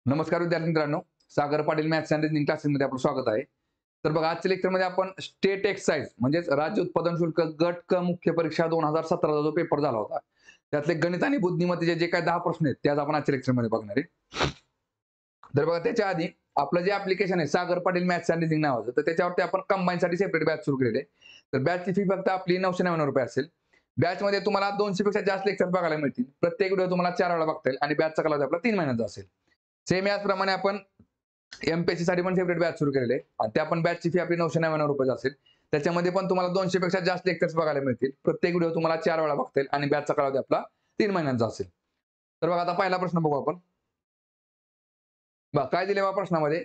नमस्कार विद्यार्थी मित्रांनो, Sagar Patil maths and reasoning क्लासेसमध्ये आपलं स्वागत आहे. तर बघा, आजच्या लेक्चरमध्ये आपण स्टेट एक्साइज म्हणजेच राज्य उत्पादन शुल्क गट क मुख्य परीक्षा 2017 जो पेपर झाला होता, त्यातले गणित आणि बुद्धिमत्तेचे जे काही 10 प्रश्न आहेत ते आज आपण आजच्या लेक्चरमध्ये बघणार आहे. तर बघा, त्याच्या आधी आपलं जे ऍप्लिकेशन आहे Sagar Patil maths and reasoning नावाचं, तर त्याच्यावरती आपण कंबाईनसाठी सेपरेट बॅच सुरू केलेली आहे. तर बॅचची फी फक्त आपली 999 रुपये असेल. बॅचमध्ये तुम्हाला 200 पेक्षा जास्त लेक्चर बघायला मिळतील. प्रत्येक व्हिडिओ तुम्हाला 4 वेळा बघता येईल आणि बॅचचा कालावधी आपला 3 महिन्याचा असेल. सेम याचप्रमाणे आपण एमपीएससी साठी पण सेपरेट बॅच सुरू केलेले आहे आणि त्या पण बॅचची फी आपली 999 रुपये असेल. त्याच्यामध्ये पण तुम्हाला 200 पेक्षा जास्त लेक्चर्स बघायला मिळतील. प्रत्येक व्हिडिओ तुम्हाला 4 वेळा बघता येईल आणि बॅचचा कालावधी आपला 3 महिन्यांचा असेल. तर बघा, आता पहिला प्रश्न बघू आपण. बघा काय दिले बघा प्रश्नामध्ये,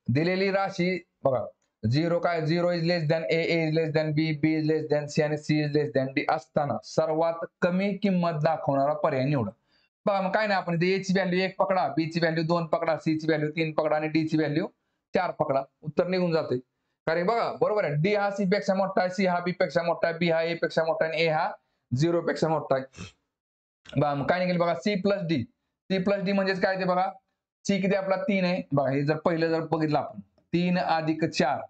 दिलेली राशी बघा, 0 is less than A is less than B B is less than C आणि C is less than D असताना सर्वात कमी किंमत दाखवणारा पर्याय निवडा. बघा, मग काय नाही, आपण ए ची व्हॅल्यू 1 पकडा, बी ची व्हॅल्यू 2 पकडा, सी ची व्हॅल्यू 3 पकडा आणि डी ची व्हॅल्यू 4 पकडा. उत्तर निघून जाते. कारण बघा, बरोबर आहे, डी हा सी पेक्षा मोठा आहे, सी हा बी पेक्षा मोठा आहे, बी हा ए पेक्षा मोठा आहे आणि ए हा 0 पेक्षा मोठा आहे. बघा, मग काय निघेल बघा, C plus D. C plus D म्हणजेच काय ते बघा, सी किती आपला 3 आहे. बघा, हे जर पहिलं जर बघितलं आपण, 3 अधिक 4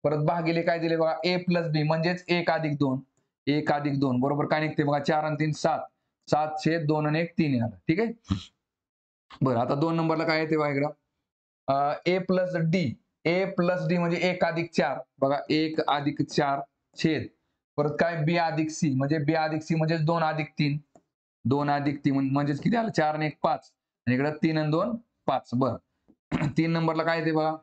परत भागिले काय दिले बघा, ए प्लस बी म्हणजेच 1 अधिक 2. 1 अधिक 2 बरोबर काय निघते बघा, 4 आणि 3 7. 7 छेद 2 आणि 1 3 आला. ठीक आहे. बरं, आता 2 नंबरला काय येते बघा इकडं, ए प्लस डी. ए प्लस डी म्हणजे 1 अधिक 4 बघा, 1 अधिक 4 छेद परत काय बी अधिक सी म्हणजे बी अधिक सी म्हणजे 2 अधिक 3. 2 अधिक 3 म्हणजेच किती आलं, 4 आणि 1 5 आणि इकडं 3 आणि 2 5. बरं 3 नंबरला काय येते बघा,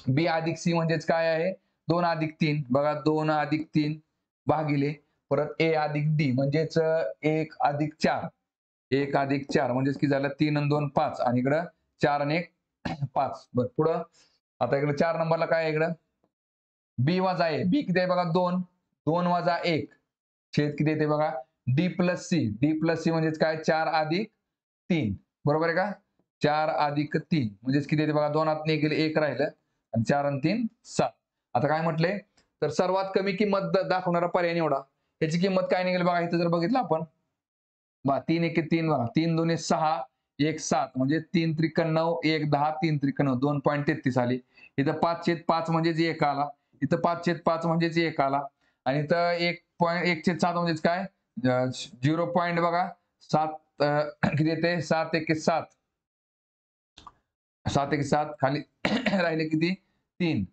बी अधिक सी म्हणजेच काय आहे, 2 अधिक 3 बघा, 2 अधिक 3 भागिले परत ए अधिक डी म्हणजेच 1 अधिक 4. 1 अधिक 4 म्हणजेच किती झालं, 3 आणि 2 5 आणि इकडं 4 आणि 1 5. बरं पुढं आता इकडे 4 नंबरला काय आहे, इकडं बी वजा ए. बी किती आहे बघा, 2. 2 वजा 1 छेद किती येते बघा, D plus C. D plus C म्हणजेच काय, 4 अधिक 3 बरोबर आहे का. 4 अधिक 3 म्हणजेच किती येते बघा, 2 आत गेले 1 राहिलं आणि 4 आणि 3 7. आता काय म्हटले, तर सर्वात कमी किंमत दाखवणारा पर्याय निवडा. याची किंमत काय निघेल बघा, इथं जर बघितलं आपण बघा, 3 1 3 बघा, 3 2 6 1 7 म्हणजे 3 त्रिक 9 1 10 3 त्रिक 9 2.33 आली. इथं 5 छेद 5 म्हणजेच 1 आला. इथं 5 छेद 5 म्हणजेच 1 आला आणि इथं 1 छेद 7 म्हणजेच काय, 0 पॉईंट बघा 7 किती येते, 7 1 7. 7 1 7 खाली राहिले किती 3.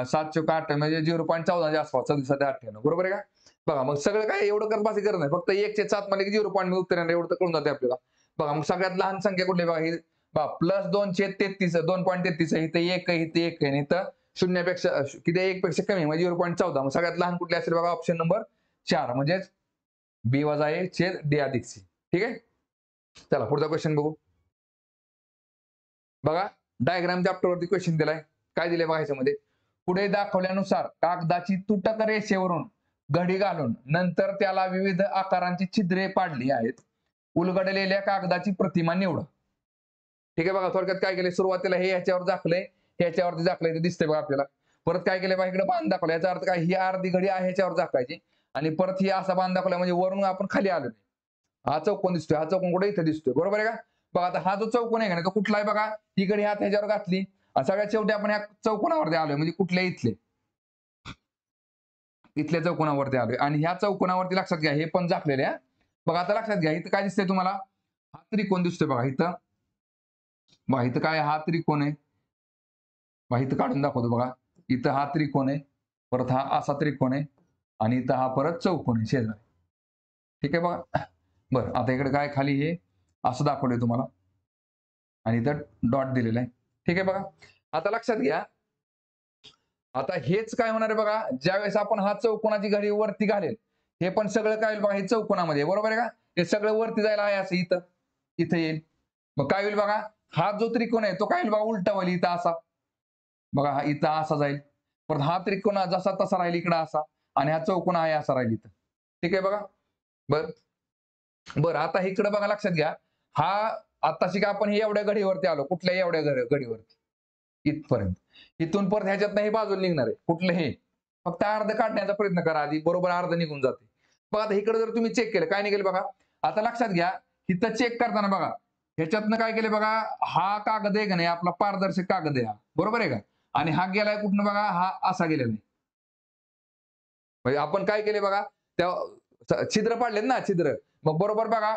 7 चौक 8 म्हणजे 0.14 आसपास 37 98 बरोबर आहे का. बघा, मग सगळं काय एवढं करण्याची गरज नाही, फक्त 1 छेद 7 म्हणजे 0 पॉईंट उत्तर येणार एवढं तर कळून जाते आपल्याला. बघा, मग सगळ्यात लहान संख्या कुठली बघा, ही बघा प्लस 2 छेद 33 2.33 आहे. इथं 1 आहे, इथं 1 आहे, इथं शून्यापेक्षा किती 1 पेक्षा कमी म्हणजे 0.14. मग सगळ्यात लहान कुठली असेल बघा, ऑप्शन नंबर 4 म्हणजेच बी वजा ए छेद डी अधिक सी. ठीक आहे. चला पुढचा क्वेश्चन बघू. बघा, डायग्राम चॅप्टरवरती क्वेश्चन दिलाय. काय दिले बघा ह्याच्यामध्ये, पुढे दाखवल्यानुसार कागदाची तुटक रेषेवरून घडी घालून नंतर त्याला विविध आकारांची छिद्रे पाडली आहेत. उलगडलेल्या कागदाची प्रतिमा निवडा. ठीक आहे. बघा, थोडक्यात काय केले, सुरुवातीला हे ह्याच्यावर झाकलंय, ह्याच्यावरती झाकलंय, दिसतंय बघा आपल्याला. परत काय केलंय बघा, इकडे बांध दाखवला. याचा अर्थ काय, ही अर्धी घडी आहे ह्याच्यावर झाकायची आणि परत ही असा बांध दाखवला म्हणजे वरून आपण खाली आलो. हा चौकोन दिसतोय, हा चौकोन कुठे इथे दिसतोय बरोबर आहे का. बघा, आता हा जो चौकोन आहे का नाही, तो कुठला आहे बघा, ही घडी हात ह्याच्यावर घातली आणि सगळ्यात शेवटी आपण या चौकोनावरती आलोय म्हणजे कुठल्या इथल्या चौकोनावरती आलोय आणि ह्या चौकोनावरती लक्षात घ्या, हे पण झाकलेले आहे. बघा, आता लक्षात घ्या, इथं काय दिसतंय तुम्हाला, हा त्रिकोण दिसतोय बघा. इथं बघा, इथं काय, हा त्रिकोण आहे बघा, इथं काढून दाखवतो बघा. इथं हा त्रिकोण आहे, परत हा असा त्रिकोण आहे आणि इथं हा परत चौकोन आहे शेजारी. ठीक आहे बघा. बरं, आता इकडे काय, खाली हे असं दाखवलंय तुम्हाला आणि इथं डॉट दिलेला आहे. ठीक आहे बघा. आता लक्षात घ्या, आता हेच काय होणार आहे बघा, ज्यावेळेस आपण हा चौकोनाची घडी वरती घालेल, हे पण सगळं काय होईल बघा, हे चौकोनामध्ये बरोबर आहे का. हे सगळं वरती जायला आहे असं इथं इथं येईल. मग काय होईल बघा, हा जो त्रिकोण आहे तो काय होईल बघा, उलटा होईल इथं असा. बघा, हा इथं असा जाईल, परत हा त्रिकोण जसा तसा राहील इकडं असा आणि हा चौकोन आहे असा राहील इथं. ठीक आहे बघा. बरं, आता इकडे बघा, लक्षात घ्या, हा आताशी का आपण एवढ्या घडीवरती आलो, कुठल्या एवढ्या घडीवरती इथपर्यंत. इथून परत ह्याच्यात नाही बाजूला निघणार आहे कुठलं, हे फक्त अर्ध काढण्याचा प्रयत्न करा आधी, बरोबर अर्ध निघून जाते. बघा, आता इकडे जर तुम्ही चेक केलं काय निघेल बघा. आता लक्षात घ्या, इथं चेक करताना बघा, ह्याच्यातनं काय केलं बघा, हा कागद आहे का नाही आपला पारदर्शक कागद आहे हा, बरोबर आहे का? आणि हा गेलाय कुठनं बघा, हा असा गेलेला आहे. म्हणजे आपण काय केले बघा, त्या छिद्र पाडलेत ना छिद्र. मग बरोबर बघा,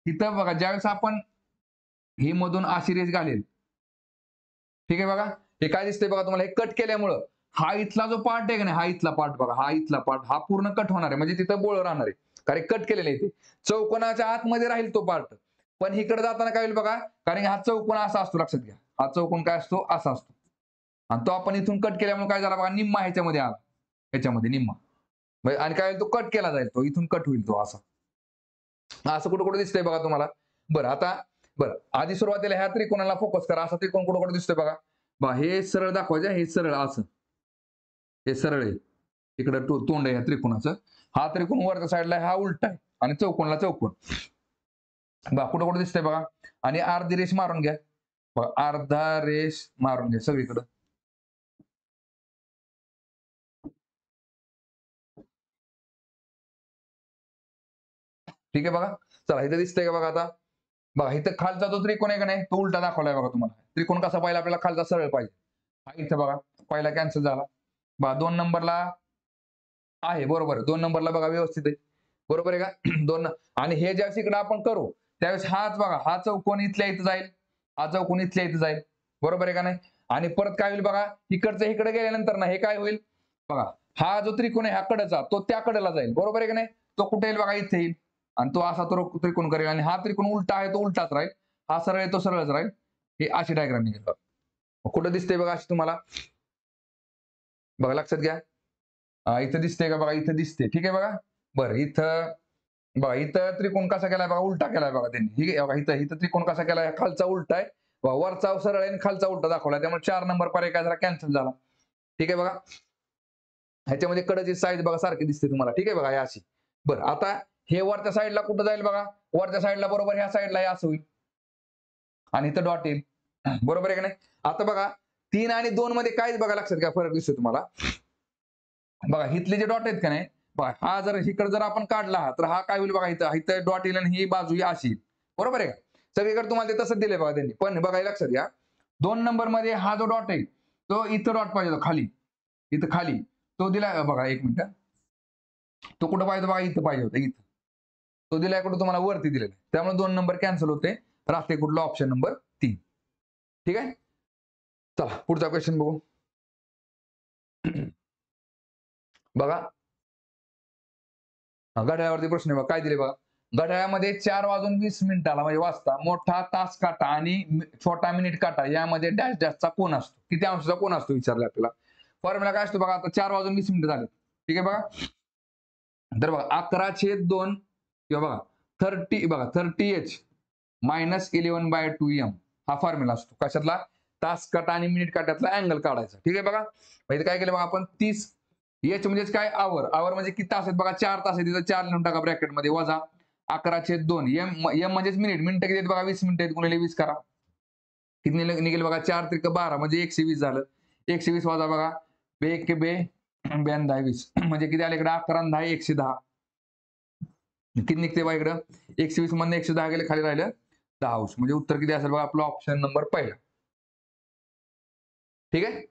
इथं बघा ज्यावेळेस आपण ही मधून अशी रेष घालेल, ठीक आहे बघा, हे काय दिसतंय बघा तुम्हाला, हे कट केल्यामुळं हा इथला जो पार्ट आहे का नाही, हा इथला पार्ट बघा, हा इथला पार्ट हा पूर्ण कट होणार आहे, म्हणजे तिथं बोळ राहणार आहे. कारण कट केलेलं आहे ते. चौकोनाच्या आतमध्ये राहील तो पार्ट. पण इकडे जाताना काय होईल बघा, कारण हा चौकोन असा असतो, लक्षात घ्या. हा चौकोन काय असतो, असा असतो. आणि तो आपण इथून कट केल्यामुळे काय झाला बघा, निम्मा ह्याच्यामध्ये आला. ह्याच्यामध्ये निम्मा. आणि काय होईल, तो कट केला जाईल, तो इथून कट होईल तो असा. असं कुठं कुठं दिसतंय बघा तुम्हाला. बरं आता आधी सुरुवातीला ह्या त्रिकोणाला फोकस करा. असा त्रिकोण कुठं कुठं दिसतोय बघा. हे सरळ दाखवायचं, हे सरळ असं. हे सरळ आहे. इकडं तोंड आहे ह्या त्रिकोणाचं. हा त्रिकोण वरच्या साईडला हा उलटा आहे आणि चौकोनला चौकोन. कुठं कुठं दिसतंय बघा. आणि अर्धी रेष मारून घ्या. अर्धा रेष मारून घ्या सगळीकडं. ठीक आहे बघा. चला इथं दिसतंय का बघा आता. बघा इथं खालचा जो त्रिकोण आहे का नाही, तो उलटा दाखवलाय बघा तुम्हाला. त्रिकोण कसा पाहिजे आपल्याला, खालचा सरळ पाहिजे. हा इथं बघा, पहिला कॅन्सल झाला. 2 नंबरला आहे, बरोबर आहे. 2 नंबरला बघा व्यवस्थित आहे. बरोबर आहे का? 2 आणि हे ज्यावेळेस इकडे आपण करू, त्यावेळेस हाच बघा, हा चौकोन इथल्या इथं जाईल. हा चौकोन इथल्या इथं जाईल. बरोबर आहे का नाही? आणि परत काय होईल बघा, इकडचं इकडे गेल्यानंतर ना हे काय होईल बघा, हा जो त्रिकोण आहे ह्या कडेचा, तो त्या कडेला जाईल. बरोबर आहे का नाही? तो कुठे येईल बघा, इथे येईल. आणि तो असा तो त्रिकोण करेल आणि हा त्रिकोण उलटा आहे तो उलटाच राहील. हा सरळ आहे तो सरळच राहील. ही अशी डायग्राम निघेल बघा. कुठं दिसतंय बघा अशी तुम्हाला? बघा लक्षात घ्या. इथं दिसतंय का बघा, इथं दिसते. ठीक आहे बघा. बरं इथं बघा, इथं त्रिकोण कसा केलाय बघा, उलटा केलाय बघा त्यांनी. ठीक आहे बघा, इथं इथं त्रिकोण कसा केलाय, खालचा उलटा आहे. वरचा सरळ आहे आणि खालचा उलटा दाखवलाय. त्यामुळे 4 नंबर पर्याय काय झाला, कॅन्सल झाला. ठीक आहे बघा. ह्याच्यामध्ये कडची साईज बघा सारखी दिसते तुम्हाला. ठीक आहे बघा, हे अशी. बरं आता हे वरच्या साईडला कुठं जाईल बघा, वरच्या साईडला बरोबर ह्या साईडला हे असं होईल. आणि इथं डॉट येईल. बरोबर आहे का नाही? आता बघा 3 आणि 2 मध्ये काय बघा, लक्षात घ्या फरक दिसतो तुम्हाला. बघा इथले जे डॉट आहेत का नाही, बघा हा जर इकडे जर आपण काढला तर हा काय होईल बघा, इथं डॉट येईल आणि ही बाजू ही अशी. बरोबर आहे का? सगळीकडे तुम्हाला ते तसंच दिलंय बघा त्यांनी. पण बघा लक्षात घ्या, 2 नंबर मध्ये हा जो डॉट आहे तो इथं डॉट पाहिजे होता खाली. इथं खाली तो दिलाय बघा, एक मिनिट. तो कुठं पाहिजे बघा, इथं पाहिजे होता, इथं. तो दिलाय कुठं तुम्हाला, वरती दिलेला. त्यामुळे 2 नंबर कॅन्सल होते. राहते कुठला, ऑप्शन नंबर 3. ठीक आहे. चला पुढचा क्वेश्चन बघू. बघा घड्याळावरती प्रश्न आहे बघा, काय दिले बघा. घड्याळामध्ये 4:20 म्हणजे वाजता मोठा तास काटा आणि छोटा मिनिट काटा यामध्ये डॅश डॅशचा कोन असतो. किती अंशाचा कोन असतो विचारले आपल्याला. फॉर्म्युला काय असतो बघा, आता 4:20 झाले. ठीक आहे बघा. तर बघा 11/2 किंवा बघा 30h - 11/2m हा फॉर्म्युला असतो. कशातला, तास काटा आणि मिनिट काट्यातला अँगल काढायचा. ठीक आहे बघा. इथे काय केलं बघा आपण, 30 एच म्हणजेच काय, आवर म्हणजे किती तास आहेत बघा, 4 तास आहेत. तिथं 4 लिहून टाका ब्रॅकेट मध्ये, वजा 11/2 एम म्हणजेच मिनिट. मिनिटं किती आहेत बघा, 20 मिनिटं आहेत. गुणिले 20 करा. किती निघेल बघा, 4 त्रिक 12 म्हणजे 120 झालं. 120 वजा बघा, 1 बे 20 म्हणजे किती आले इकडे, 11 आणि 10 110. किती निघते बघा इकडं, 120 मधनं 110 गेले, खाली राहिलं 10 अंश. म्हणजे उत्तर किती असेल बघा, आपला ऑप्शन नंबर पहिला. ठीक आहे.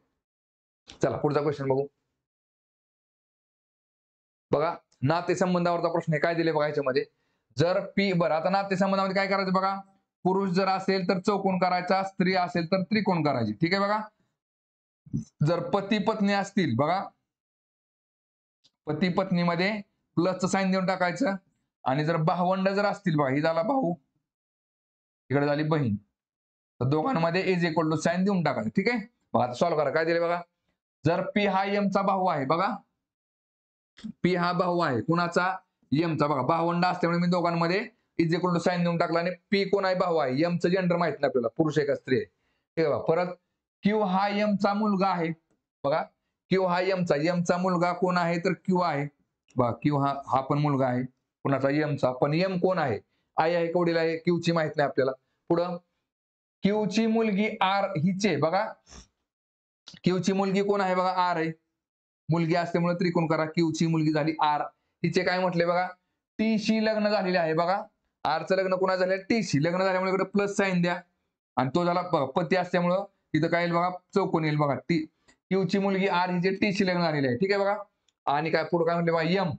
चला पुढचा क्वेश्चन बघू. बघा नातेसंबंधावरचा प्रश्न आहे, काय दिले बघा याच्यामध्ये. जर पी, बरं आता नातेसंबंधामध्ये काय करायचं बघा, पुरुष जर असेल तर चौकोन करायचा, स्त्री असेल तर त्रिकोण करायची. ठीक आहे बघा. जर पती पत्नी असतील बघा, पती पत्नीमध्ये प्लसचं साईन देऊन टाकायचं. आणि जर भावंड जर असतील बघा, ही झाला भाऊ, इकडे झाली बहीण, तर दोघांमध्ये इज इक्वल टू साईन देऊन टाकायचं. ठीक आहे. बघा आता सॉल्व्ह करा, काय दिले बघा. जर पी हा एमचा भाऊ आहे बघा, पी हा भाऊ आहे कुणाचा, एमचा. बघा भावंड असल्यामुळे मी दोघांमध्ये इज इक्वल टू साईन देऊन टाकला. आणि पी कोण आहे, भाऊ आहे. एमचं जेंडर माहित नाही आपल्याला, पुरुष आहे का स्त्री आहे. ठीक आहे. परत क्यू हा एमचा मुलगा आहे बघा, क्यू हा एमचा मुलगा कोण आहे, तर क्यू आहे. बघा क्यू हा पण मुलगा आहे कुणाचा, एमचा. पण एम कोण आहे, आई आहे का वडील आहे, क्यू ची माहित नाही आपल्याला. पुढं क्यू ची मुलगी आर हिचे बघा, क्यू ची मुलगी कोण आहे बघा, आर आहे. मुलगी असल्यामुळे त्रिकोण करा. क्यू ची मुलगी झाली आर. तिचे काय म्हटले बघा, टी शी लग्न झालेले आहे बघा. आरचं लग्न कोणा झालं टीशी, लग्न झाल्यामुळे इकडे प्लस साईन द्या आणि तो झाला पती असल्यामुळं तिथं काय येईल बघा चौकोन येईल बघा. टी क्यूची मुलगी आर ही जे टीशी लग्न झालेली आहे. ठीक आहे बघा. आणि काय पुढे काय म्हटले बघा यम,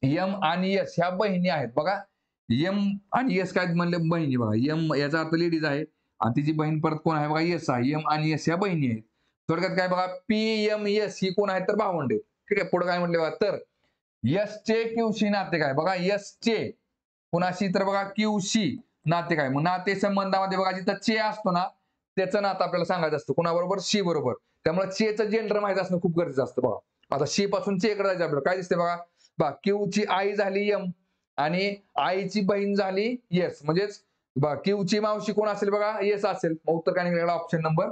यम आणि यस ह्या बहिणी आहेत बघा. यम आणि यस काय म्हणले बहिणी बघा. यम याचा अर्थ लेडीज आहे आणि तिची बहीण परत कोण आहे बघा यस आहे. यम आणि यस ह्या बहिणी आहेत. थोडक्यात काय बघा पी एम एस ही कोण आहेत तर भावंड आहेत. ठीक आहे. पुढे काय म्हटले बघा तर यसचे क्यूशी नाते काय बघा यसचे कुणाशी तर बघा क्यूशी नाते काय. मग नाते संबंधामध्ये बघा जिथं चे असतो ना त्याचं नातं आपल्याला सांगायचं असतं कुणाबरोबर शी बरोबर. त्यामुळे चेचं जेंडर माहित असणं खूप गरजेचं असतं बघा. आता शी पासून चे कडे जायचं आपल्याला काय दिसते बघा क्यूची आई झाली यम आणि आईची बहीण झाली येस म्हणजेच क्यूची मावशी कोण असेल बघा येस असेल. मग उत्तर काय निघालं ऑप्शन नंबर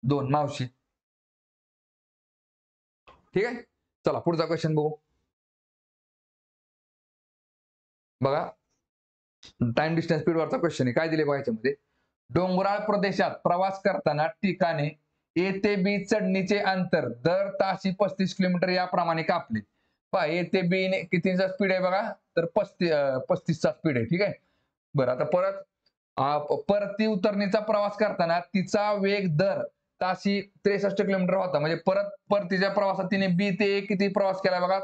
2 मावशी. ठीक आहे. चला पुढचा क्वेश्चन बघू बघा. टाइम डिस्टन्स स्पीड वरचा क्वेश्चन आहे. काय दिले बघा याच्यामध्ये डोंगराळ प्रदेशात प्रवास करताना ठिकाणे ए ते बी चढणीचे अंतर दर ताशी 35 किलोमीटर याप्रमाणे कापले. पहा ए ते बी कितीचा स्पीड आहे बघा तर 35चा स्पीड आहे. ठीक आहे. बरं आता परत परती उतरणीचा प्रवास करताना तिचा वेग दर ताशी 63 किलोमीटर होता. म्हणजे परत परतीच्या प्रवासात तिने बी ते ए किती प्रवास केलाय बघा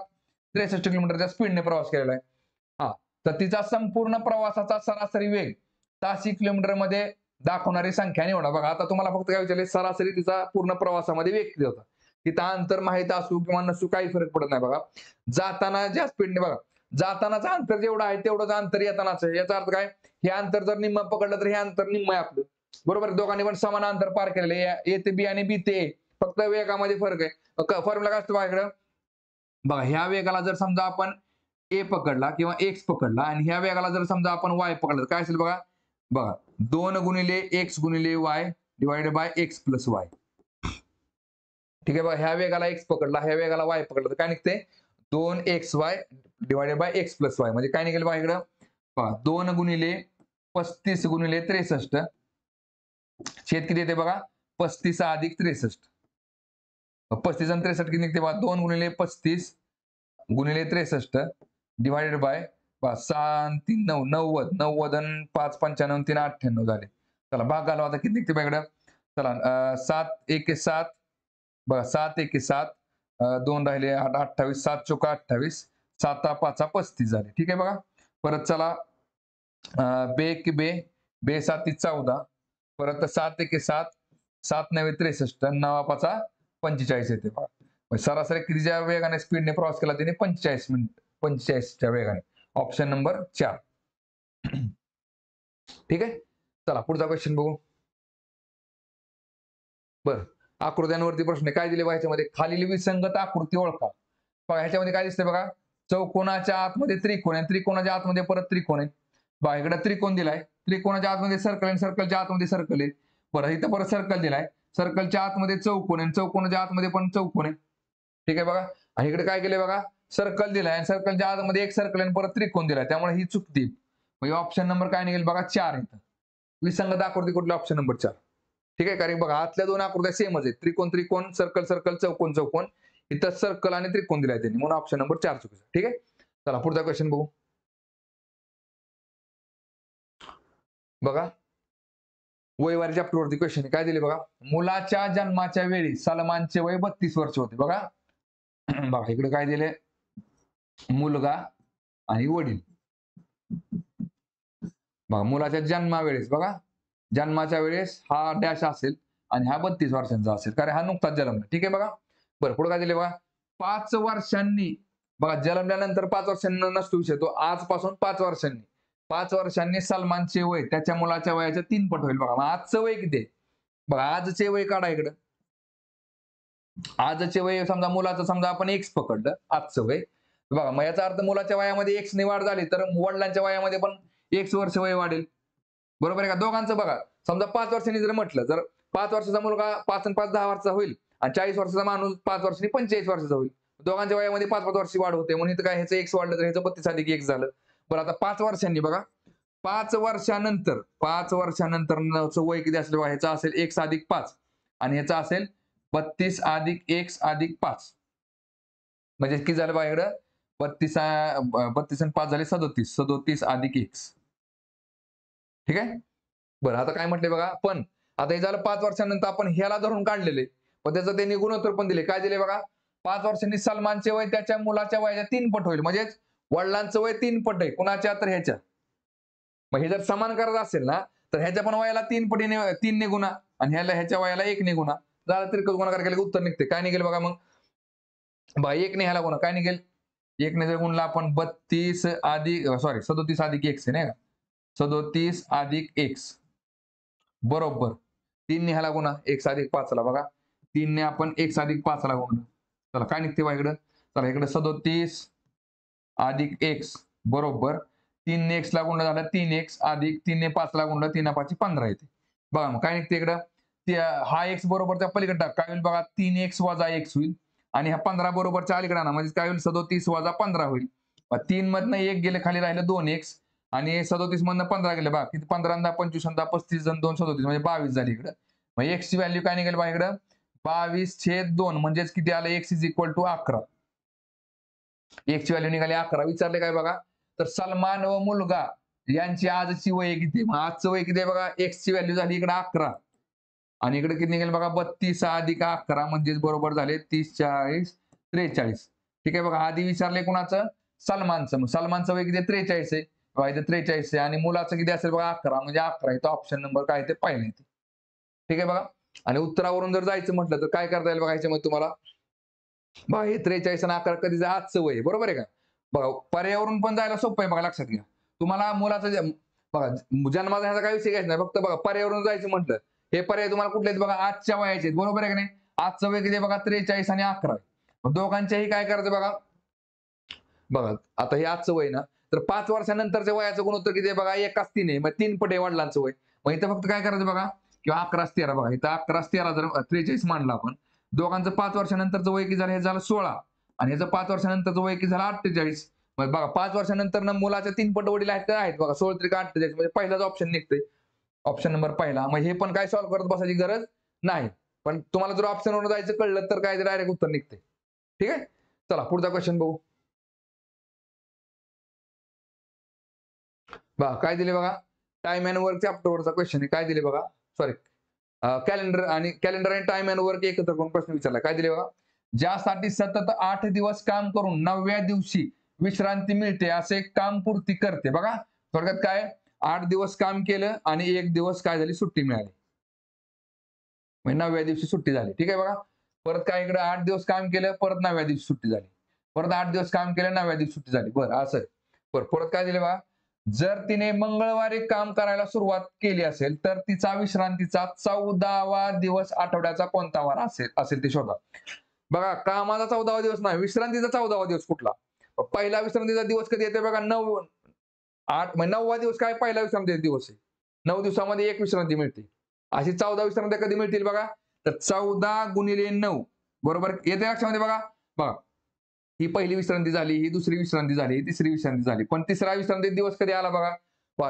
63 किलोमीटरच्या स्पीडने प्रवास केलेला आहे. हा तर तिचा संपूर्ण प्रवासाचा सरासरी वेग ताशी किलोमीटर मध्ये दाखवणारी संख्या निवडा. बघा आता तुम्हाला फक्त काय विचारले सरासरी तिचा पूर्ण प्रवासामध्ये वेग किती होता. तिथं अंतर माहित असू किंवा नसू काही फरक पडत नाही बघा. जाताना ज्या स्पीडने बघा जातानाचं अंतर जेवढं आहे तेवढंच अंतर येतानाच आहे. याचा अर्थ काय हे अंतर जर निम्म पकडलं तर हे अंतर निम्म आहे आपलं बरोबर. दोघांनी पण समान अंतर पार केलेलं आहे ए ते बी आणि बी ते ए. फक्त वेगामध्ये फरक आहे. फॉर्म्युला काय असतो माझ्याकडे बघा ह्या वेगाला जर समजा आपण ए पकडला किंवा एक्स पकडला आणि ह्या वेगाला जर समजा आपण वाय पकडला तर काय असेल बघा बघा 2 गुणिले एक्स गुणिले Y divided by x plus y. ठीक आहे बघा ह्या वेगाला एक्स पकडला ह्या वेगाला वाय पकडला तर काय निघते 2xy divided by x plus y. म्हणजे काय निघेल बघा इकडं पहा 2 गुणिले 35 गुणिले 63 छेद किती येते बघा 35 अधिक 63. 35 आणि 63 किती निघते बघा 2 गुणिले 35 गुणिले 63 डिवाइडेड बाय 6 3 9 90 90 आणि 5 95 3 98 झाले. चला भाग घालवा आता किती निघते बघा इकडं चला 7 1 7 बघा 7 1 7 2 राहिले 28 7 चोका 28 7 5 35 झाले. ठीक आहे बघा. परत चला बे एक बे बे 7 14 परत 7 1 7 7 9 63 9 5 45 येते बघा. सरासरी कितीच्या वेगाने स्पीडने प्रवास केला त्याने 45 मिनिट 45च्या वेगाने. Option number 4. ठीक आहे. चला पुढचा क्वेश्चन बघू. बरं आकृत्यांवरती प्रश्न काय दिले बघा ह्याच्यामध्ये खालील विसंगत आकृती ओळखा. बघा ह्याच्यामध्ये काय दिसतंय बघा चौकोनाच्या आतमध्ये त्रिकोण आहे त्रिकोणाच्या आतमध्ये परत त्रिकोण आहे. बघा इकडे त्रिकोण दिलाय त्रिकोणाच्या आतमध्ये सर्कल आहे सर्कलच्या आतमध्ये सर्कल आहे. बरं इथं परत सर्कल दिलाय सर्कलच्या आतमध्ये चौकोन आहे चौकोनाच्या आतमध्ये पण चौकोन आहे. ठीक आहे बघा. आणि इकडे काय केलंय बघा सर्कल दिलाय आणि सर्कलच्या आतमध्ये एक सर्कल आहे परत त्रिकोण दिलाय त्यामुळे ही चुकती. म्हणजे ऑप्शन नंबर काय निघेल बघा 4 इथं विसंगत आकृती कुठली ऑप्शन नंबर 4. ठीक आहे कारण बघा आतल्या दोन आकृत्या सेमच आहेत त्रिकोण त्रिकोण सर्कल सर्कल चौकोन चौकोन इथं सर्कल आणि त्रिकोण दिलाय त्यांनी म्हणून ऑप्शन नंबर 4 चुकीचा. ठीक आहे. चला पुढचा क्वेश्चन बघू बघा वयवारी चॅप्टरवरती क्वेश्चन काय दिले बघा मुलाच्या जन्माच्या वेळी सलमानचे वय 32 वर्ष होते बघा. बघा इकडे काय दिले मुलगा आणि वडील बघा मुलाच्या जन्मावेळेस बघा जन्माच्या वेळेस हा डॅश असेल आणि हा 32 वर्षांचा असेल कारण हा नुकताच जन्मला. ठीक आहे बघा. बरं पुढे काय दिले बघा 5 वर्षांनी बघा जन्मल्यानंतर 5 वर्षांनी नसतो विषय तो आजपासून 5 वर्षांनी 5 वर्षांनी सलमानचे वय त्याच्या मुलाच्या वयाच्या 3 पट होईल बघा. मग आजचं वय किती आहे बघा आजचे वय काढा इकडं आजचे वय समजा मुलाचं समजा आपण एक्स पकडलं आजचं वय बघा मग याचा अर्थ मुलाच्या वयामध्ये एक्स ने वाढ झाली तर वडिलांच्या वयामध्ये पण एक्स वर्ष वय वाढेल बरोबर आहे का. दोघांचं बघा समजा 5 वर्षांनी जर म्हटलं जर 5 वर्षाचा मुलगा 5 आणि 5 10 वर्षाचा होईल आणि 40 वर्षाचा माणूस 5 वर्षांनी 45 वर्षाचा होईल. दोघांच्या वयामध्ये 5-5 वर्षी वाढ होते म्हणून इथं काय ह्याचं एक्स वाढलं तर ह्याचं 32 अधिक एक्स झालं. बरं आता 5 वर्षांनी बघा 5 वर्षानंतर वय किती असलं बघा ह्याचा असेल एक्स अधिक 5 आणि ह्याचा असेल 32 अधिक एक्स अधिक 5 म्हणजे किती झालं बघा इकडं 32 आणि 5 झाले 37 अधिक एक्स ठीक आहे. बरं आता काय म्हटले बघा, पण आता हे झालं 5 वर्षानंतर आपण ह्याला धरून काढलेले, पण त्याचं त्यांनी गुणोत्तर पण दिले. काय दिले बघा, 5 वर्षांनी सलमानचे वय त्याच्या मुलाच्या वयाच्या 3 पट होईल. म्हणजेच वडिलांचं वय 3 पट आहे. कुणाच्या तर ह्याच्या. मग हे जर समान करत असेल ना, तर ह्याच्या पण वयाला 3 पटीने 3 ने गुणा आणि ह्याच्या वयाला 1 ने गुणा. झालं तिरकस गुणाकार केला की उत्तर निघते. काय निघेल बघा मग? बघा 1 ने ह्याला गुणा काय निघेल? 1 ने जर गुणला आपण 32 अधिक 37 अधिक x आहे नाही का? 37 अधिक x बरोबर 3 ने ह्याला गुणा x अधिक 5 ला बघा. 3 ने आपण x अधिक 5 ला गुणलं. चला काय निघते बघा इकडं? चला इकडे 37 अधिक x बरोबर 3 ने x ला गुणलं झालं 3x अधिक 3 ने 5 ला गुणलं 3 5 15 येते. बघा मग काय निघते इकडं? हा x बरोबरच्या पलीकडे टाक. काय होईल बघा 3x वजा x होईल आणि हा 15 बरोबरच्या अलीकडे आणा म्हणजे काय होईल 37 वजा 15 होईल. 3 मधनं 1 गेले खाली राहिलं 2x आणि 37 मधनं 15 गेले बघा किती 15 10 25 10 35 2 37 म्हणजे 22 झाली इकडं. मग x ची व्हॅल्यू काय निघेल बघा इकडं 22/2 म्हणजेच किती आलं x is equal to 11. x ची व्हॅल्यू निघाली 11. विचारले काय बघा तर सलमान व मुलगा यांची आजची वय किती? मग आजचं वय किती आहे बघा x ची व्हॅल्यू झाली इकडे 11 आणि इकडे किती निघेल बघा 32 अधिक 11 म्हणजेच बरोबर झाले 30 40 43. ठीक आहे बघा आधी विचारले कुणाचं सलमानचं. मग सलमानचं वय किती 43 आहे बघा इथे 43 आहे आणि मुलाचं किती असेल बघा 11 म्हणजे 11 इथं ऑप्शन नंबर काय ते पाहिलं येते. ठीक आहे बघा आणि उत्तरावरून जर जायचं म्हटलं तर काय करता येईल बघा याच्यामध्ये तुम्हाला बघा हे 43 आणि 11 कधी आजचं वय बरोबर आहे का? बघा पर्यावरून पण जायला सोपं आहे बघा लक्षात घ्या. तुम्हाला मुलाचं बघा जन्माचा ह्याचा काही विषय घ्यायचा नाही फक्त बघा पर्यावरून जायचं म्हटलं हे पर्याय तुम्हाला कुठले आहेत बघा आजच्या वयाचे आहेत बरोबर आहे की नाही? आजचं वय किती बघा 43 आणि 11 दोघांच्याही काय करायचं बघा बघा आता हे आजचं वय ना तर 5 वर्षानंतरच्या वयाचं गुणोत्तर किती आहे बघा 1 3 आहे मग 3 पट आहे वडिलांचं वय. मग इथं फक्त काय करायचं बघा किंवा 11 13 बघा इथं 11 13 जर 43 मानलं आपण दोघांचं 5 वर्षानंतरचं वय किती झालं हे झालं 16 आणि ह्याचं 5 वर्षानंतरचं वय किती झालं 48. मग बघा 5 वर्षानंतर मुलाच्या 3 पट वडील आहेत का आहेत बघा 16 त्रिक 48 म्हणजे पहिलाच ऑप्शन निघतंय. ऑप्शन नंबर पहिला. मग हे पण काय सॉल्व्ह करत बसायची गरज नाही. पण तुम्हाला जर ऑप्शनवर जायचं कळलं तर काय डायरेक्ट उत्तर निघते. ठीक आहे. चला पुढचा क्वेश्चन बघू. बघा काय दिले बघा टाइम अँड वर्क चॅप्टरवरचा क्वेश्चन आहे काय दिले बघा सॉरी कॅलेंडर आणि टाइम अँड वर्क एकत्र करून प्रश्न विचारला काय दिले बघा ज्यासाठी सतत 8 दिवस काम करून 9व्या दिवशी विश्रांती मिळते असे काम पूर्ती करते बघा थोडक्यात काय 8 दिवस काम केलं आणि 1 दिवस काय झाली सुट्टी मिळाली म्हणजे 9व्या दिवशी सुट्टी झाली ठीक आहे बघा परत काय इकडे 8 दिवस काम केलं परत 9व्या दिवशी सुट्टी झाली परत 8 दिवस काम केलं 9व्या दिवशी सुट्टी झाली बरं असं आहे. बरं परत काय दिले बघा जर तिने मंगळवारी काम करायला सुरुवात केली असेल तर तिचा विश्रांतीचा 14वा दिवस आठवड्याचा कोणता वार असेल ते शोधा. बघा कामाचा 14वा दिवस नाही विश्रांतीचा 14वा दिवस कुठला? पहिला विश्रांतीचा दिवस कधी येते बघा 8 म्हणजे 9वा दिवस काय पहिला विश्रांतीचा दिवस आहे 9 दिवसामध्ये एक विश्रांती मिळते. अशी 14 विश्रांती कधी मिळतील बघा तर 14 गुणिले 9 बरोबर येते लक्षामध्ये बघा बघा ही पहिली विश्रांती झाली ही दुसरी विश्रांती झाली ही तिसरी विश्रांती झाली पण तिसरा विश्रांती दिवस कधी आला बघा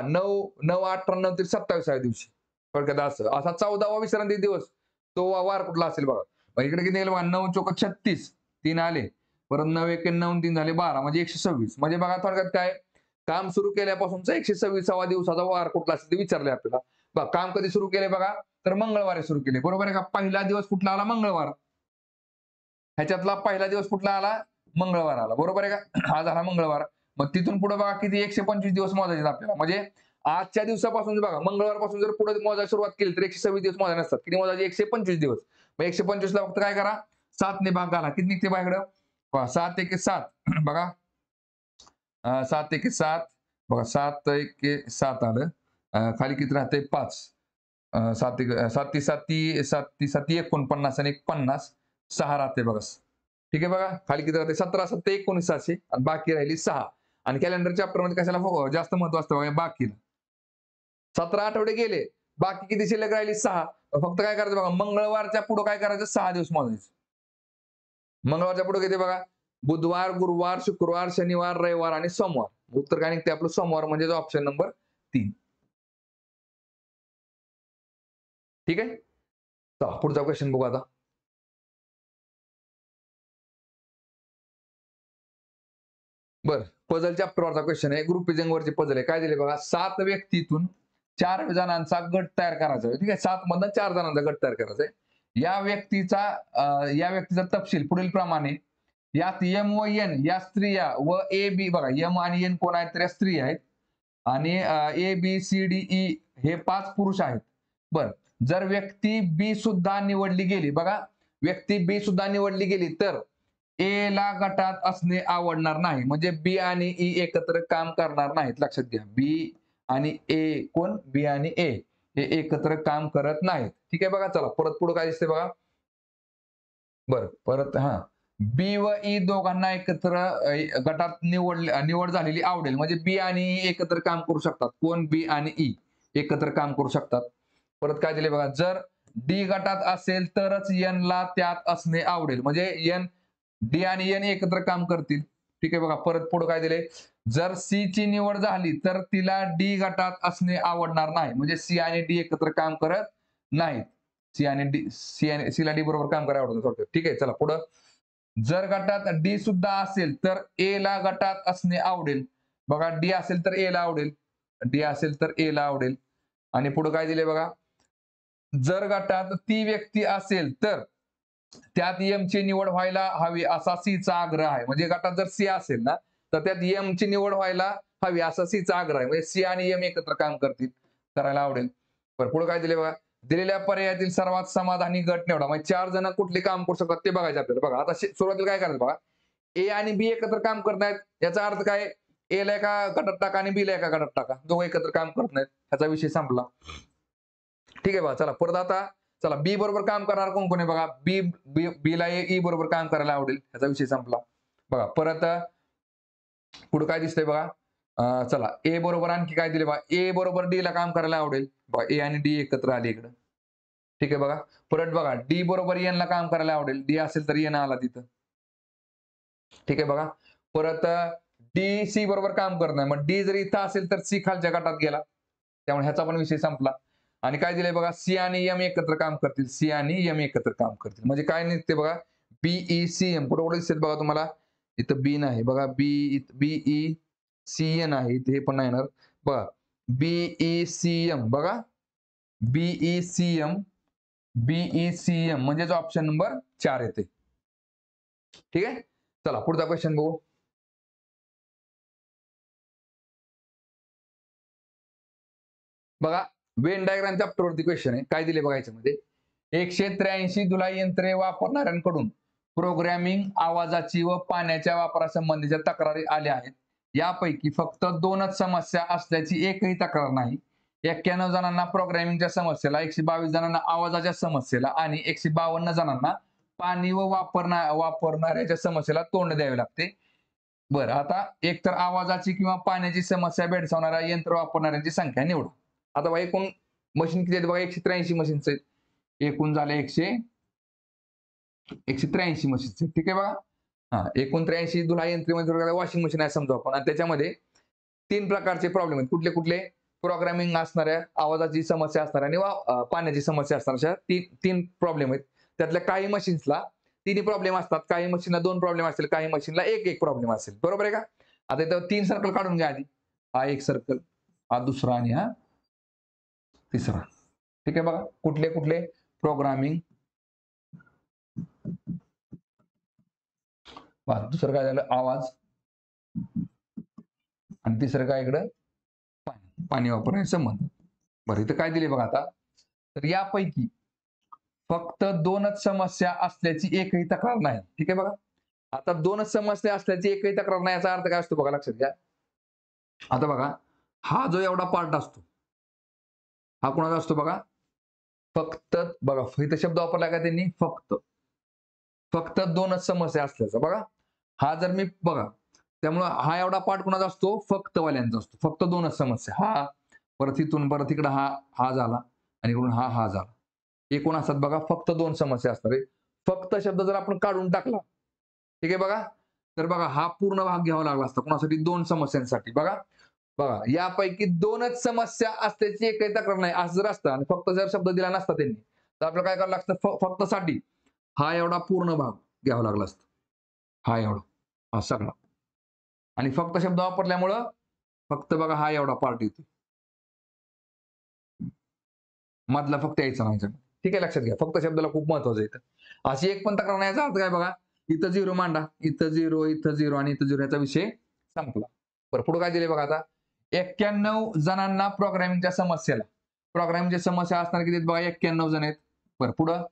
9 9 8 9 27व्या दिवशी थोडक्यात असं असा 14वा विश्रांती दिवस तो वार कुठला असेल बघा मग इकडे किती बघा 9 चोक 36 3 आले परत 9 1 9 3 झाले 12 म्हणजे 126 म्हणजे बघा थोडक्यात काय काम सुरू केल्यापासूनचा 126वा दिवसाचा वार कुठला असेल ते विचारले आपल्याला बघा काम कधी सुरू केले बघा तर मंगळवारी सुरू केले बरोबर आहे का पहिला दिवस कुठला आला मंगळवार ह्याच्यातला पहिला दिवस कुठला आला मंगळवार आला बरोबर आहे का हा झाला मंगळवार मग तिथून पुढे बघा किती 125 दिवस मोजायचे आपल्याला म्हणजे आजच्या दिवसापासून बघा मंगळवारपासून जर पुढे मोजायला सुरुवात केली तर 126 दिवस मोजायला नसतात किती मोजायचे 125 दिवस मग 125 ला फक्त काय करा 7 ने भाग घाला किती निघते बाहेर 7 1 7 बघा 7 1 7 बघा 7 1 7 आलं खाली किती राहते 5 7 7 7 7 49 आणि 50 6 राहते बघा ठीक आहे बघा खाली किती राहते 17 7 19 700 आणि बाकी राहिली 6 आणि कॅलेंडर चॅप्टर मध्ये कशाला जास्त महत्व असतं बघा बाकी 17 आठवडे गेले बाकी किती शिल्लक राहिली 6 फक्त काय करायचं बघा मंगळवारच्या पुढे काय करायचं 6 दिवस मोजायचे मंगळवारच्या पुढे किती बघा बुधवार गुरुवार शुक्रवार शनिवार रविवार आणि सोमवार उत्तर काय निघते आपलं सोमवार म्हणजे ऑप्शन नंबर 3 ठीक आहे चला पुढचा क्वेश्चन बघू आता बर पझल चॅप्टरवरचा क्वेश्चन आहे ग्रुपिझिंग वरची पझल आहे काय दिले बघा 7 व्यक्तीतून 4 जणांचा गट तयार करायचा आहे. ठीक आहे. 7 मधनं 4 जणांचा गट तयार करायचा आहे. या व्यक्तीचा तपशील पुढील प्रमाणे यात एम व एन या स्त्रिया व ए बी बघा एम आणि एन कोण आहेत तर या स्त्री आहेत आणि A B C D E हे 5 पुरुष आहेत. बर जर व्यक्ती बी सुद्धा निवडली गेली बघा व्यक्ती बी सुद्धा निवडली गेली तर ए ला गटात असणे आवडणार नाही म्हणजे बी आणि ई एकत्र काम करणार नाहीत. लक्षात घ्या बी आणि ए कोण बी आणि ए हे एकत्र काम करत नाहीत. ठीक आहे बघा चला परत पुढे काय दिसते बघा. बरं परत बी व ई दोघांना एकत्र गटात निवड झालेली आवडेल म्हणजे बी आणि ई एकत्र काम करू शकतात. कोण बी आणि ई एकत्र काम करू शकतात. परत काय दिले बघा जर डी गटात असेल तरच एन ला त्यात असणे आवडेल म्हणजे एन डी आणि एन एकत्र काम करतील. ठीक आहे बघा परत पुढे काय दिले जर सी ची निवड झाली तर तिला डी गटात असणे आवडणार नाही म्हणजे सी आणि डी एकत्र काम करत नाहीत. सी ला डी बरोबर काम करायला आवडतं. ठीक आहे चला पुढं जर गटात डी सुद्धा असेल तर ए ला गटात असणे आवडेल. बघा डी असेल तर ए ला आवडेल डी असेल तर ए ला आवडेल आणि पुढे काय दिले बघा जर गटात ती व्यक्ती असेल तर त्यात एम ची निवड व्हायला हवी असा सी चा आग्रह आहे म्हणजे गटात जर सी असेल ना तर त्यात एम ची निवड व्हायला हवी असा सी चा आग्रह आहे म्हणजे सी आणि एम एकत्र काम करायला आवडेल. पण पुढे काय दिले बघा दिलेल्या पर्यायातील सर्वात समाधानी गट निवडा म्हणजे 4 जण कुठले काम करू शकतात ते बघायचे आपल्याला. बघा आता सुरुवातीला काय करायचं बघा ए आणि बी एकत्र काम करत नाहीत याचा अर्थ काय ए ला एका गटात टाका आणि बी ला एका गटात टाका दोघं एकत्र काम करत नाहीत ह्याचा विषय संपला. ठीक आहे बघा चला परत आता चला बी बरोबर काम करणार कोण कोण आहे बघा बी ला ई बरोबर काम करायला आवडेल ह्याचा विषय संपला. बघा परत पुढे काय दिसतंय बघा चला ए बरोबर आणखी काय दिले बघा ए बरोबर डी ला काम करायला आवडेल. बघा ए आणि डी एकत्र आले इकडं. ठीक आहे बघा परत बघा डी बरोबर एन ला काम करायला आवडेल डी असेल तर एन आला तिथं. ठीक आहे बघा परत डी सी बरोबर काम करत नाही मग डी जर इथं असेल तर सी खालच्या गटात गेला त्यामुळे ह्याचा पण विषय संपला. आणि काय दिलंय बघा सी आणि एम एकत्र काम करतील सी आणि एम एकत्र काम करतील म्हणजे काय निघते बघा बीई सी एम कुठे कुठे दिसते बघा तुम्हाला इथं बी नाही बघा बीई सी एन आहे इथे हे पण नाही येणार बघा बीई सी एम बघा B E C M B E C M म्हणजेच ऑप्शन नंबर 4 येते. ठीक आहे चला पुढचा क्वेश्चन बघू. बघा वेन डायग्राम चॅप्टर वरती क्वेश्चन आहे काय दिले बघा याच्यामध्ये 183 धुलाई यंत्रे वापरणाऱ्यांकडून प्रोग्रॅमिंग आवाजाची व पाण्याच्या वापरासंबंधीच्या तक्रारी आल्या आहेत. यापैकी फक्त 2च समस्या असल्याची एकही तक्रार नाही. 91 जणांना प्रोग्रॅमिंगच्या समस्येला 122 जणांना आवाजाच्या समस्येला आणि 152 जणांना पाणी व वापरणाऱ्याच्या समस्येला तोंड द्यावे लागते. बरं आता एकतर आवाजाची किंवा पाण्याची समस्या भेडसावणाऱ्या यंत्र वापरणाऱ्यांची संख्या निवडा. आता बघा एकूण मशीन किती आहेत बघा 183 मशीन्स आहेत. एकूण झाले 183 मशीन्स आहेत. ठीक आहे बघा 183 धुलाई यंत्रे वॉशिंग मशीन आहे समजा आपण आणि त्याच्यामध्ये 3 प्रकारचे प्रॉब्लेम आहेत. कुठले कुठले प्रोग्रामिंग असणाऱ्या आवाजाची समस्या असणाऱ्या आणि पाण्याची समस्या असणाऱ्या तीन प्रॉब्लेम आहेत. त्यातल्या काही मशीन्सला 3 प्रॉब्लेम असतात काही मशीनला 2 प्रॉब्लेम असतील काही मशीनला एक प्रॉब्लेम असेल. बरोबर आहे का. आता इथं 3 सर्कल काढून घ्या आधी हा एक सर्कल हा दुसरा आणि हा तिसरा. ठीक आहे बघा कुठले कुठले प्रोग्रामिंग दुसरं काय झालं आवाज आणि तिसरं काय इकडं पाणी वापरण्याचे संबंध. बरं इथं काय दिले बघा आता तर यापैकी फक्त 2च समस्या असल्याची एकही तक्रार नाही. ठीक आहे बघा आता 2च समस्या असल्याची एकही तक्रार नाही याचा अर्थ काय असतो बघा लक्षात घ्या. आता बघा हा जो एवढा पार्ट असतो हा कोणाचा असतो बघा फक्त बघा इथं शब्द वापरला का त्यांनी फक्त 2च समस्या असल्याचा बघा हा जर मी बघा त्यामुळे हा एवढा पार्ट कोणाचा असतो फक्त वाल्यांचा असतो फक्त 2च समस्या हा परत इथून परत इकडं हा झाला आणि इकडून हा झाला एकूण असतात बघा फक्त 2 समस्या असतात. फक्त शब्द जर आपण काढून टाकला ठीक आहे बघा तर बघा हा पूर्ण भाग घ्यावा लागला असता कोणासाठी 2 समस्यांसाठी. बघा यापैकी 2च समस्या असल्याची एकही तक्रार नाही असं जर असतं आणि फक्त जर शब्द दिला नसता त्यांनी तर आपल्याला काय करावं लागतं फक्त साठी हा एवढा पूर्ण भाग घ्यावा लागला असता हा एवढा हा सगळा आणि फक्त शब्द वापरल्यामुळं फक्त बघा हा एवढा पार्ट येतो. मधला फक्त यायचा नाही. ठीक आहे, लक्षात घ्या. फक्त शब्दाला खूप महत्वाचं आहे इथं. अशी एक पण तक्रार नाही, याचा अर्थ काय बघा, इथं 0 मांडा, इथं 0, इथं 0 आणि इथं 0 याचा विषय संपला. बरं, पुढे काय दिले बघा आता, 91 जणांना प्रोग्रामिंगच्या समस्येला. प्रोग्रामिंगच्या समस्या असणार किती आहेत बघा, 91 जण आहेत. बरं, पुढं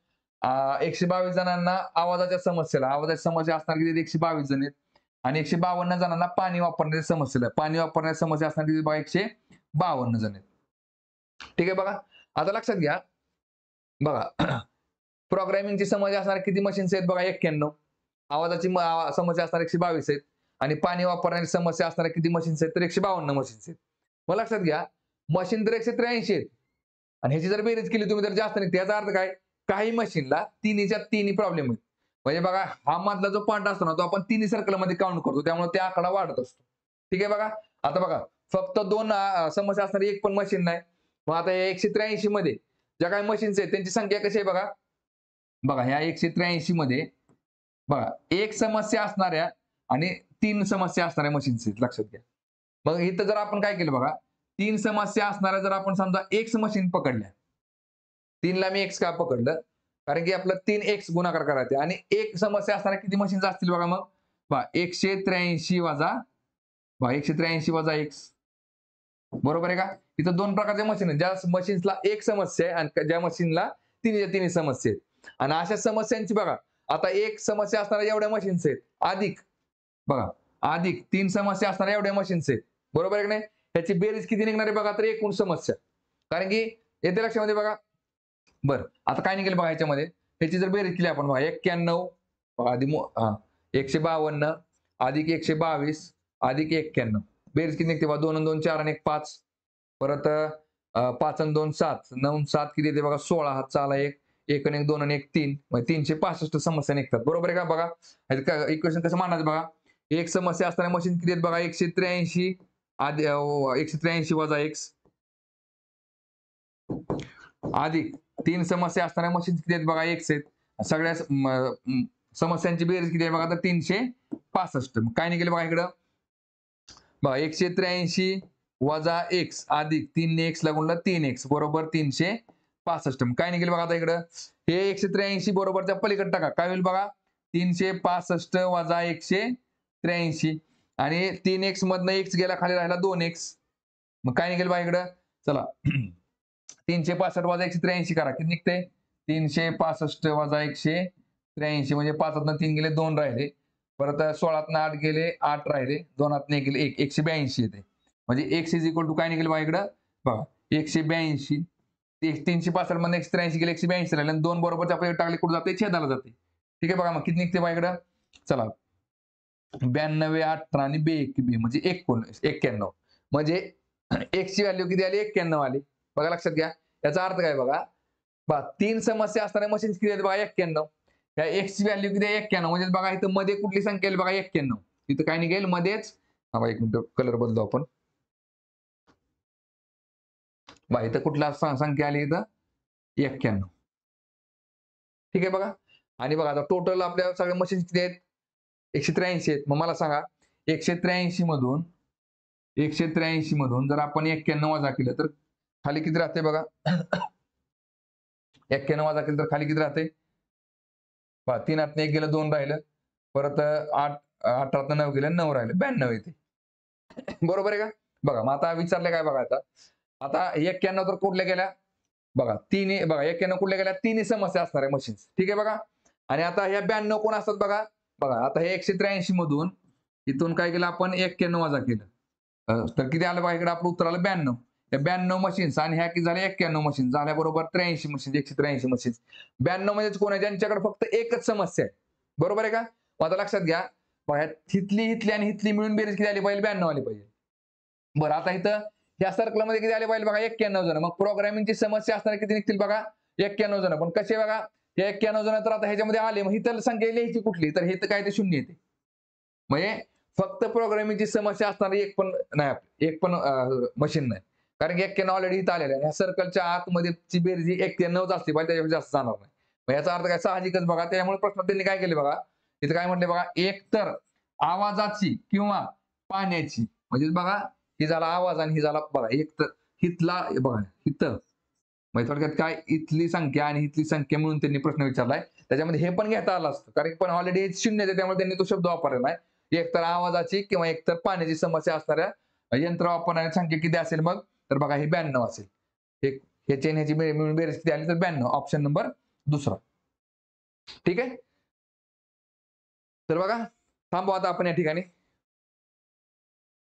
122 जणांना आवाजाच्या समस्येला. आवाजाच्या समस्या असणार किती आहेत, 122 जण आहेत. आणि 152 जणांना पाणी वापरण्याच्या समस्येला. पाणी वापरण्याच्या समस्या असणार किती बघा, 152 जण आहेत. ठीक आहे बघा. आता लक्षात घ्या बघा, प्रोग्रामिंगची समस्या असणार किती मशीन्स आहेत बघा, 91. आवाजाची समस्या असणार 122 आहेत. आणि पाणी वापरण्याची समस्या असणाऱ्या किती मशीन्स आहेत, तर 152 मशीन्स आहेत. मग लक्षात घ्या, मशीन तर 183 आहेत. आणि ह्याची जर बेरीज केली तुम्ही तर जास्त निघते. याचा अर्थ काय, काही मशीनला तिन्हीच्या तिन्ही प्रॉब्लेम आहेत. म्हणजे बघा, हा मधला जो पॉईंट असतो ना, तो आपण तिन्ही सर्कलमध्ये काउंट करतो, त्यामुळे ते आकडा वाढत असतो. ठीक आहे बघा. आता बघा, फक्त 2 समस्या असणारी एक पण मशीन नाही. मग आता या 183 मध्ये ज्या काही मशीन्स आहेत त्यांची संख्या कशी आहे बघा. बघा, ह्या 183 मध्ये बघा, एक समस्या असणाऱ्या आणि 3 समस्या असणाऱ्या मशीन्स आहेत, लक्षात घ्या. मग इथं जर आपण काय केलं बघा, 3 समस्या असणाऱ्या जर आपण समजा X मशीन पकडल्या, 3 ला मी X का पकडलं, कारण की आपलं 3x गुणाकार करायचे. आणि एक समस्या असणाऱ्या किती मशीन्स असतील बघा, मग बघा 183 वजा बघा 183 वजा X, बरोबर आहे का. इथं 2 प्रकारच्या मशीन आहेत, ज्या मशीन्सला एक समस्या आहे आणि ज्या मशीनला तिन्ही समस्या आहेत. आणि अशा समस्यांची बघा, आता एक समस्या असणाऱ्या एवढ्या मशीन्स आहेत, अधिक बघा, अधिक 3 समस्या असणाऱ्या एवढ्या मशीन्स आहेत, बरोबर आहे की नाही. त्याची बेरीज किती निघणार आहे बघा, तर एकूण समस्या. कारण की येते लक्षामध्ये बघा. बरं, आता काय निघेल बघा ह्याच्यामध्ये, ह्याची जर बेरीज केली आपण बघा, 91 आधी 152 अधिक 122 अधिक 91, बेरीज किती निघते बघा, 2 आणि 2 4 आणि 1 5, परत 5 आणि 2 7, 9 7 किती येते बघा, 16, हातचा आला 1, 1 आणि 1 2 आणि 1 3, म्हणजे 365 समस्या निघतात, बरोबर आहे का. बघा इक्वेशन कसं मांडायचं बघा, एक समस्या असणाऱ्या मशीन किती आहेत बघा, 183 183 वजा X अधिक 3 समस्या असणाऱ्या मशीन किती आहेत बघा, X आहेत. सगळ्या समस्यांची बेरीज किती आहे बघा, तर 365. मग काय निघेल बघा इकडं, बघा 183 वजा X अधिक 3 ने X ला गुणलं 3x बरोबर 365. मग काय निघेल बघा आता इकडं, हे 183 बरोबरच्या पलीकडे टाका, काय होईल बघा, 365 वजा 183 आणि 3x मधनं x गेला खाली राहिला 2x. मग काय निघेल बघा इकडं, चला 365 वजा 183 करा, किती निघते, 365 वजा 183 म्हणजे 5 3 गेले 2 राहिले, परत 16 8 गेले 8 राहिले, 2 1 गेले 1, 182 येते. म्हणजे x इज इक्वल टू काय निघेल बघा इकडं, बघा 182, 365 मध्ये 183 गेले 182 राहिले, आणि 2 बरोबरच्या पलीकडे टाकले कुठे जाते, छेदाला जाते. ठीक आहे बघा, मग किती निघते बघा इकडं, चला 92 18 आणि 2 म्हणजे 91, म्हणजे x ची व्हॅल्यू किती आली, 91 आली. बघा लक्षात घ्या, याचा अर्थ काय बघा, 3 समस्या असणाऱ्या मशीन किती आहेत बघा, 91. या x ची व्हॅल्यू किती आहे, 91. म्हणजे बघा इथं मध्ये कुठली संख्या येईल बघा, 91. इथं काय निघेल मध्येच, हा एक मिनिट कलर बदलू आपण. बघा इथं कुठला संख्या आली, इथं 91. ठीक आहे बघा. आणि बघा आता टोटल आपल्या सगळ्या मशीन किती आहेत, 183 आहेत. मग मला सांगा, 183 मधून 183 मधून जर आपण 91 वजा केलं तर खाली किती राहते बघा, 91 वजा केलं तर खाली किती राहते, 3 1 गेलं 2 राहिलं, परत 8 18 9 गेलं 9 राहिलं, 92 येते. बरोबर आहे का. बघा मग आता विचारले काय बघा, आता 91 तर कुठल्या गेल्या बघा, तिन्ही बघा 91 कुठल्या गेल्या, तिन्ही समस्या असणार आहे मशीन्स. ठीक आहे बघा. आणि आता ह्या 92 कोण असतात बघा, बघा आता हे 183 मधून इथून काय केलं आपण, 91 वजा केलं, तर किती आलं बघा इकडे, आपलं उत्तर आलं 92. या 92 मशीन्स आणि ह्या किती झाल्या, 91 मशीन झाल्या, बरोबर 83 मशीन, 183 मशीन. 92 म्हणजेच कोण आहे, ज्यांच्याकडे फक्त एकच समस्या आहे, बरोबर आहे का. आता लक्षात घ्या बघा, हितली आणि हितली मिळून बेरीज किती आली पाहिजे, 92 आली पाहिजे. बरं, आता इथं या सर्कलमध्ये किती आले पाहिजे बघा, 91 जण. मग प्रोग्रामिंगची समस्या असणारे किती निघतील बघा, 91 जण. पण कसे बघा, हे 91 जण तर आता ह्याच्यामध्ये आले, मग इथं संख्या लिहायची कुठली, तर हे तर काय ते 0 येते. म्हणजे फक्त प्रोग्रामिंगची समस्या असणारी एक पण मशीन नाही, कारण की 91 ऑलरेडी इथं आलेलं आहे. ह्या सर्कलच्या आतमध्ये बेरीज 91च असते पाहिजे, त्याच्यापेक्षा जास्त जाणार नाही. मग याचा अर्थ काय, साहजिकच बघा. त्यामुळे प्रश्न त्यांनी काय केले बघा, इथं काय म्हटले बघा, एक तर आवाजाची किंवा पाण्याची, म्हणजे बघा ही झाला आवाज आणि ही झाला बघा, एक तर हितला बघा इथं म्हणजे थोडक्यात काय, इथली संख्या आणि इथली संख्या मिळून त्यांनी प्रश्न विचारलाय. त्याच्यामध्ये हे पण घेता आलं असतं, कारण पण ऑलरेडी शून्य आहे, त्यामुळे त्यांनी तो शब्द वापरलेला आहे. एकतर आवाजाची किंवा एकतर पाण्याची समस्या असणाऱ्या यंत्र वापरणाऱ्या संख्या किती असेल मग, तर बघा हे 92 असेल. ह्याची आणि ह्याची मिळून बेरीज किती आली तर 92, ऑप्शन नंबर दुसरा. ठीक आहे. तर बघा थांबू आता आपण या ठिकाणी.